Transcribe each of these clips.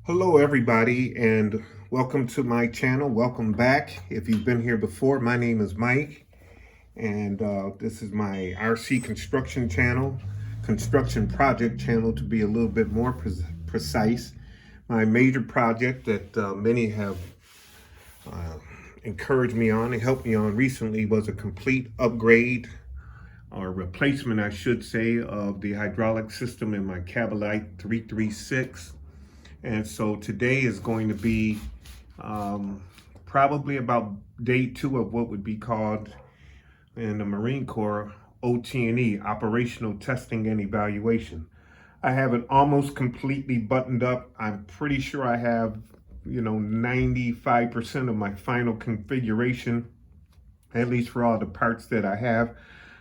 Hello everybody, and welcome to my channel. Welcome back. If you've been here before, my name is Mike, and this is my RC construction channel, construction project channel to be a little bit more precise. My major project that many have encouraged me on and helped me on recently was a complete upgrade or replacement, I should say, of the hydraulic system in my Cabalite 336. And so today is going to be probably about day 2 of what would be called in the Marine Corps OT&E, Operational Testing and Evaluation. I have it almost completely buttoned up. I'm pretty sure I have, 95% of my final configuration, at least for all the parts that I have.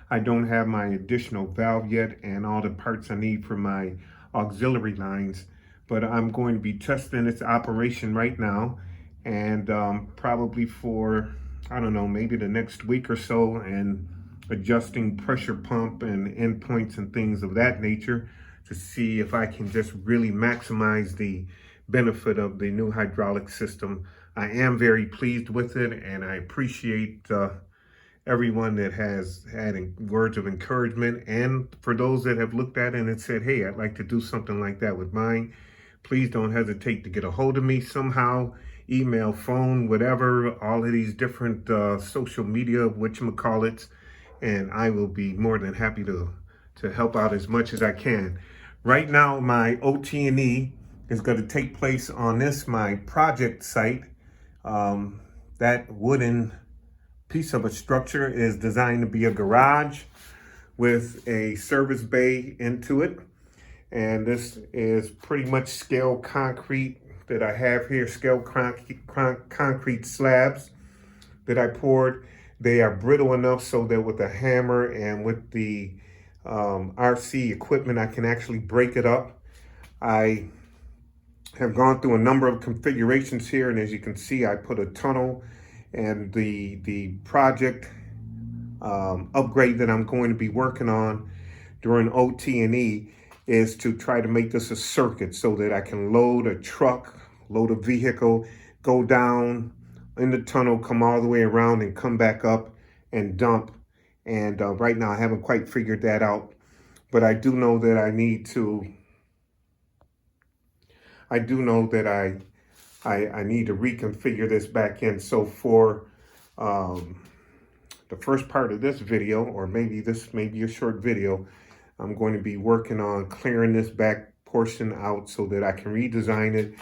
I don't have my additional valve yet and all the parts I need for my auxiliary lines. But I'm going to be testing its operation right now, and probably for, I don't know, maybe the next week or so, and adjusting pressure pump and endpoints and things of that nature to see if I can just really maximize the benefit of the new hydraulic system. I am very pleased with it, and I appreciate everyone that has had words of encouragement, and for those that have looked at it and said, hey, I'd like to do something like that with mine. Please don't hesitate to get a hold of me somehow, email, phone, whatever, all of these different social media, whatchamacallits, and I will be more than happy to help out as much as I can. Right now, my OT&E is going to take place on my project site. That wooden piece of a structure is designed to be a garage with a service bay into it. And this is pretty much scale concrete that I have here, scale concrete slabs that I poured. They are brittle enough so that with a hammer and with the RC equipment, I can actually break it up. I have gone through a number of configurations here, and as you can see, I put a tunnel, and the project upgrade that I'm going to be working on during OT&E is to try to make this a circuit so that I can load a truck, load a vehicle, go down in the tunnel, come all the way around and come back up and dump. And right now I haven't quite figured that out, but I do know that I need to reconfigure this back in. So for the first part of this video, or maybe this may be a short video, I'm going to be working on clearing this back portion out so that I can redesign it.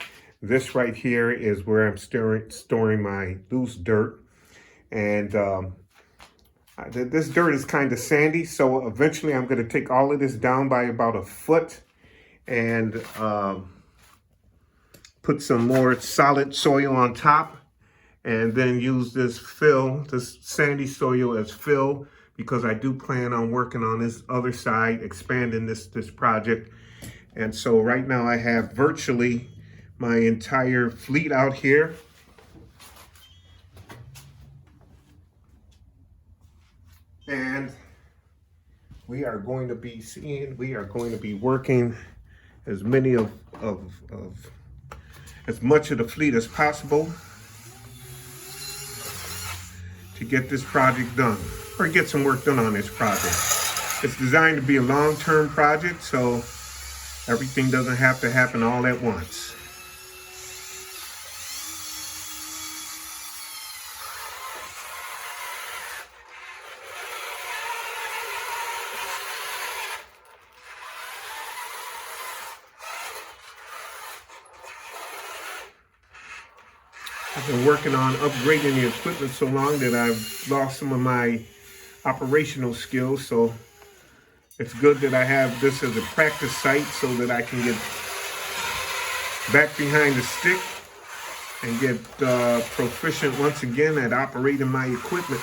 This right here is where I'm storing my loose dirt. And this dirt is kind of sandy, so eventually I'm going to take all of this down by about 1 foot and put some more solid soil on top, and then use this sandy soil as fill, because I do plan on working on this other side, expanding this project. And so right now I have virtually my entire fleet out here. And we are going to be working as many as much of the fleet as possible to get this project done, or get some work done on this project. It's designed to be a long-term project, so everything doesn't have to happen all at once. I've been working on upgrading the equipment so long that I've lost some of my operational skills, so it's good that I have this as a practice site so that I can get back behind the stick and get proficient once again at operating my equipment.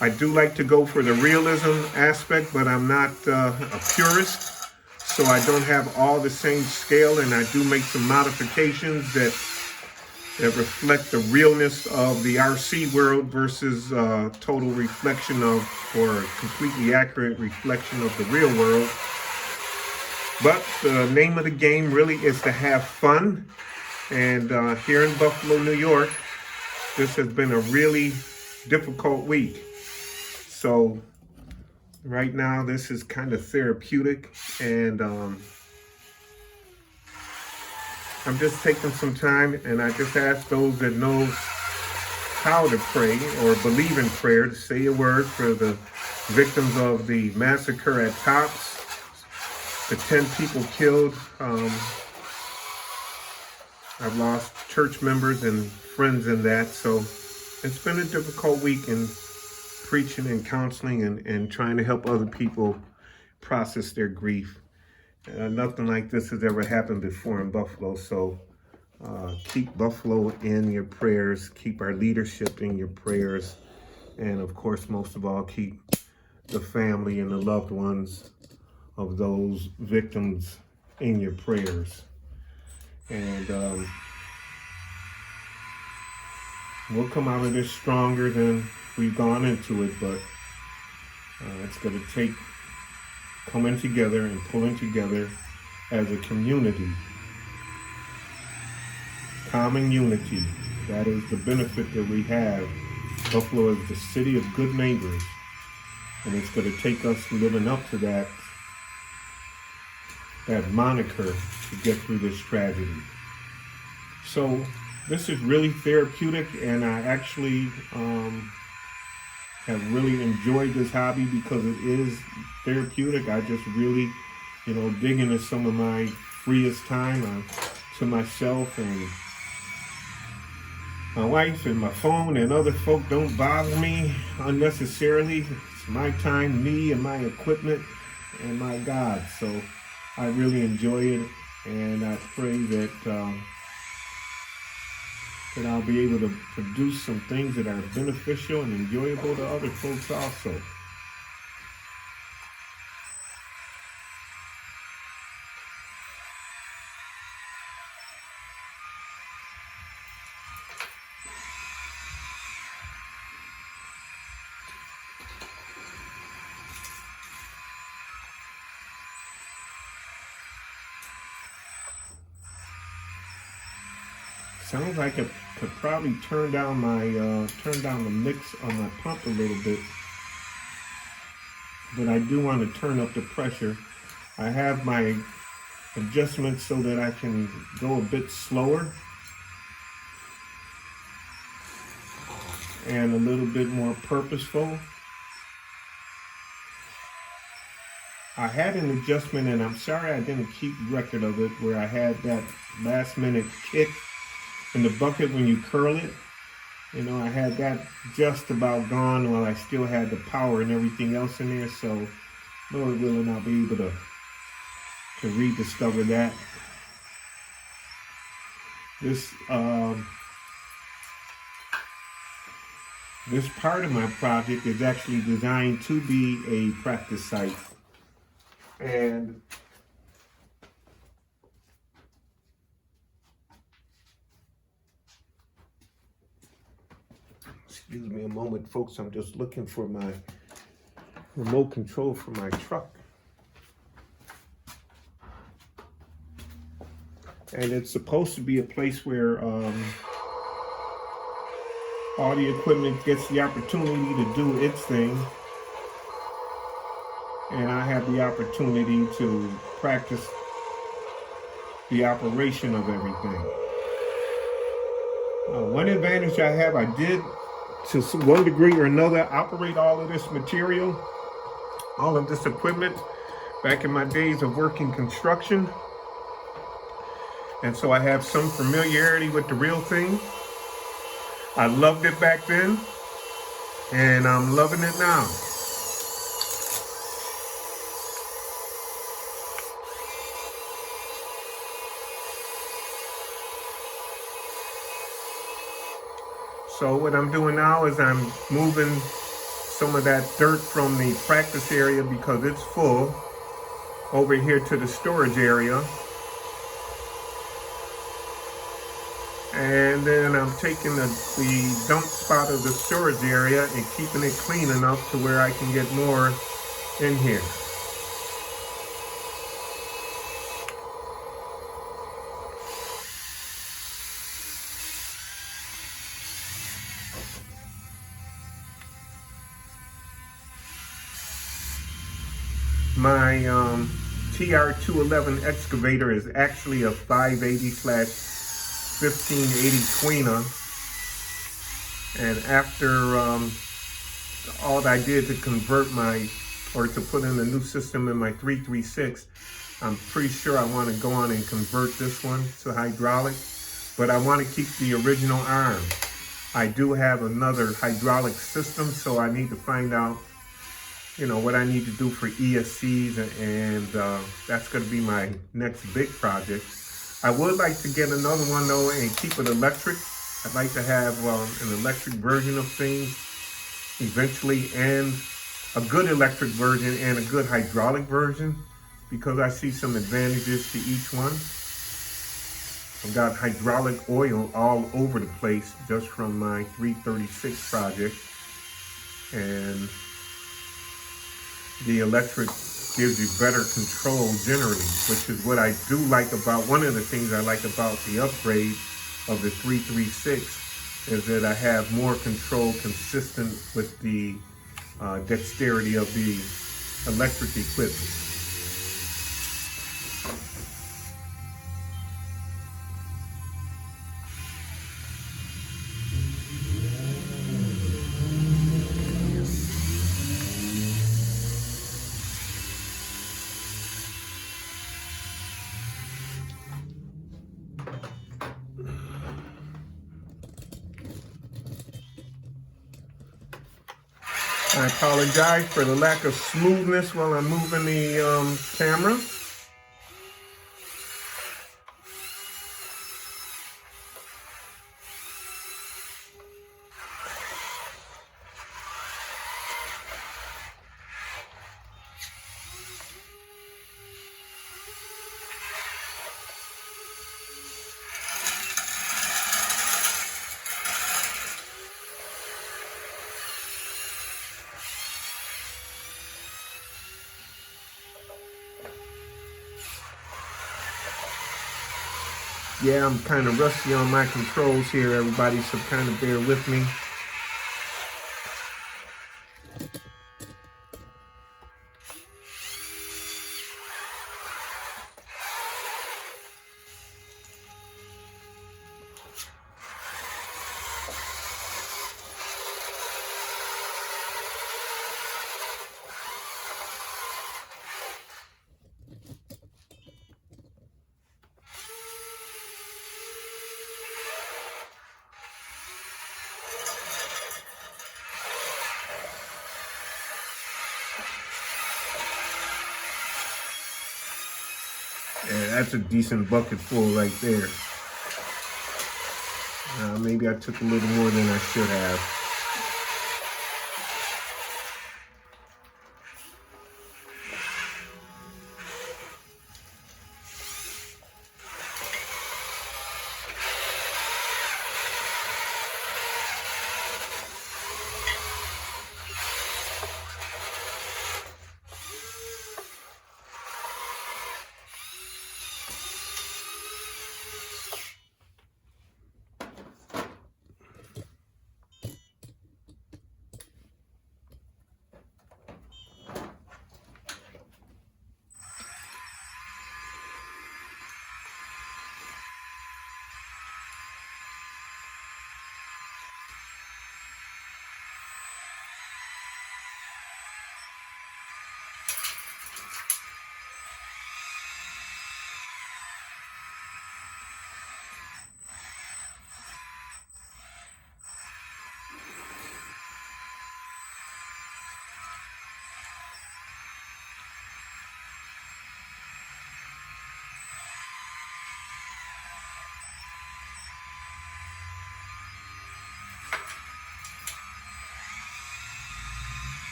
I do like to go for the realism aspect, but I'm not a purist. So I don't have all the same scale, and I do make some modifications that reflect the realness of the RC world versus total reflection of, or completely accurate reflection of the real world. But the name of the game really is to have fun. And here in Buffalo, New York, this has been a really difficult week. So right now, this is kind of therapeutic, and I'm just taking some time, and I just ask those that know how to pray or believe in prayer to say a word for the victims of the massacre at Tops, the 10 people killed. I've lost church members and friends in that, so it's been a difficult week in preaching and counseling and trying to help other people process their grief. Nothing like this has ever happened before in Buffalo, so keep Buffalo in your prayers, keep our leadership in your prayers, and of course, most of all, keep the family and the loved ones of those victims in your prayers. And we'll come out of this stronger than we've gone into it, but it's going to take coming together and pulling together as a community. Common unity. That is the benefit that we have. Buffalo is the city of good neighbors, and it's going to take us living up to that moniker to get through this tragedy. So this is really therapeutic, and I actually have really enjoyed this hobby because it is therapeutic. I just really, dig into some of my freest time to myself, and my wife and my phone and other folk don't bother me unnecessarily. It's my time, me and my equipment and my God. So I really enjoy it, and I pray that that I'll be able to produce some things that are beneficial and enjoyable to other folks also. Sounds like I could probably turn down the mix on my pump a little bit, but I do want to turn up the pressure. I have my adjustments so that I can go a bit slower and a little bit more purposeful. I had an adjustment, and I'm sorry I didn't keep record of it, where I had that last minute kick in the bucket when you curl it. I had that just about gone while I still had the power and everything else in there. So Lord willing, I'll be able to rediscover that. This part of my project is actually designed to be a practice site. And excuse me a moment, folks. I'm just looking for my remote control for my truck. And it's supposed to be a place where all the equipment gets the opportunity to do its thing. And I have the opportunity to practice the operation of everything. One advantage I have, I did, to one degree or another, operate all of this material, all of this equipment, back in my days of working construction. And so I have some familiarity with the real thing. I loved it back then, and I'm loving it now. So what I'm doing now is I'm moving some of that dirt from the practice area, because it's full, over here to the storage area. And then I'm taking the dump spot of the storage area and keeping it clean enough to where I can get more in here. My TR211 excavator is actually a 580/1580 tweener, and after all I did to convert to put in a new system in my 336, I'm pretty sure I want to go on and convert this one to hydraulic, but I want to keep the original arm. I do have another hydraulic system, so I need to find out, what I need to do for ESCs, and that's going to be my next big project. I would like to get another one though and keep it electric. I'd like to have an electric version of things eventually, and a good electric version and a good hydraulic version, because I see some advantages to each one. I've got hydraulic oil all over the place just from my 336 project, and the electric gives you better control generally, which is what I do like about, one of the things I like about the upgrade of the 336 is that I have more control consistent with the dexterity of the electric equipment. I apologize for the lack of smoothness while I'm moving the camera. Yeah, I'm kind of rusty on my controls here, everybody, so kind of bear with me. Yeah, that's a decent bucket full right there. Maybe I took a little more than I should have.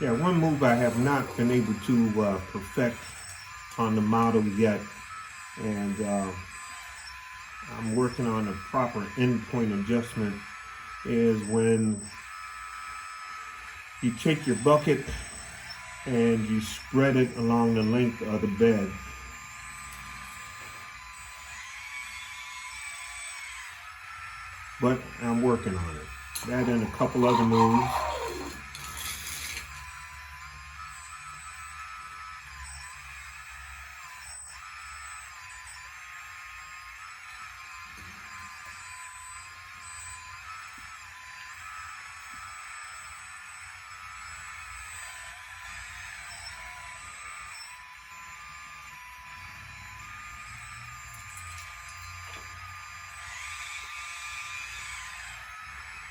Yeah, one move I have not been able to perfect on the model yet, and I'm working on a proper endpoint adjustment, is when you take your bucket and you spread it along the length of the bed. But I'm working on it. That and a couple other moves.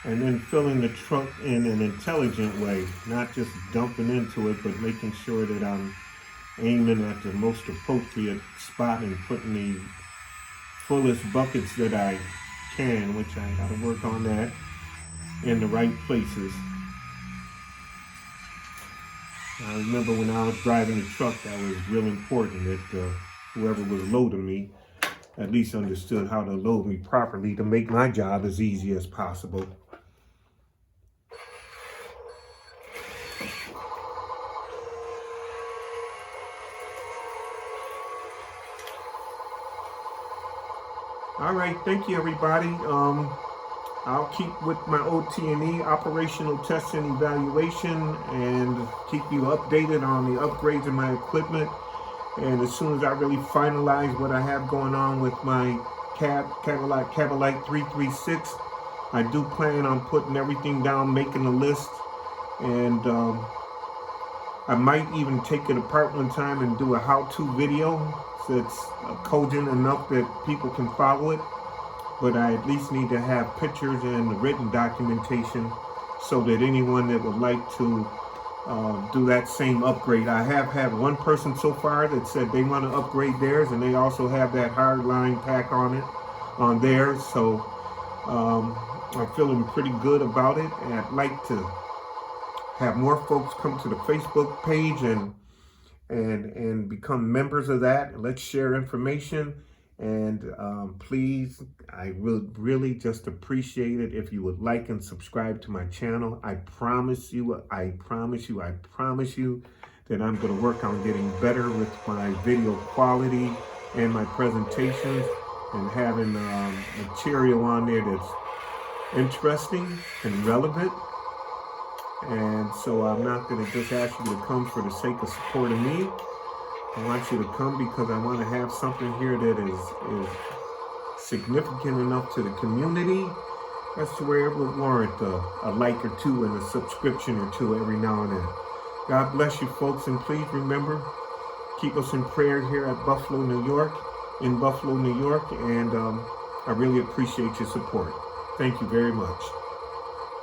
And then filling the truck in an intelligent way, not just dumping into it, but making sure that I'm aiming at the most appropriate spot and putting the fullest buckets that I can, which I gotta work on that, in the right places. I remember when I was driving the truck, that was real important that whoever was loading me at least understood how to load me properly to make my job as easy as possible. All right, thank you, everybody. I'll keep with my OT&E, operational test and evaluation, and keep you updated on the upgrades of my equipment. And as soon as I really finalize what I have going on with my Cadillac 336, I do plan on putting everything down, making a list, and I might even take it apart one time and do a how-to video so it's cogent enough that people can follow it. But I at least need to have pictures and written documentation so that anyone that would like to do that same upgrade. I have had one person so far that said they want to upgrade theirs, and they also have that hard line pack on theirs. So I'm feeling pretty good about it, and I'd like to have more folks come to the Facebook page and become members of that. Let's share information. And please, I would really just appreciate it if you would like and subscribe to my channel. I promise you that I'm going to work on getting better with my video quality and my presentations, and having material on there that's interesting and relevant. And so I'm not going to just ask you to come for the sake of supporting me. I want you to come because I want to have something here that is significant enough to the community as to where it would warrant a like or two and a subscription or two every now and then. God bless you, folks, and please remember, keep us in prayer here at Buffalo, New York, and I really appreciate your support. Thank you very much.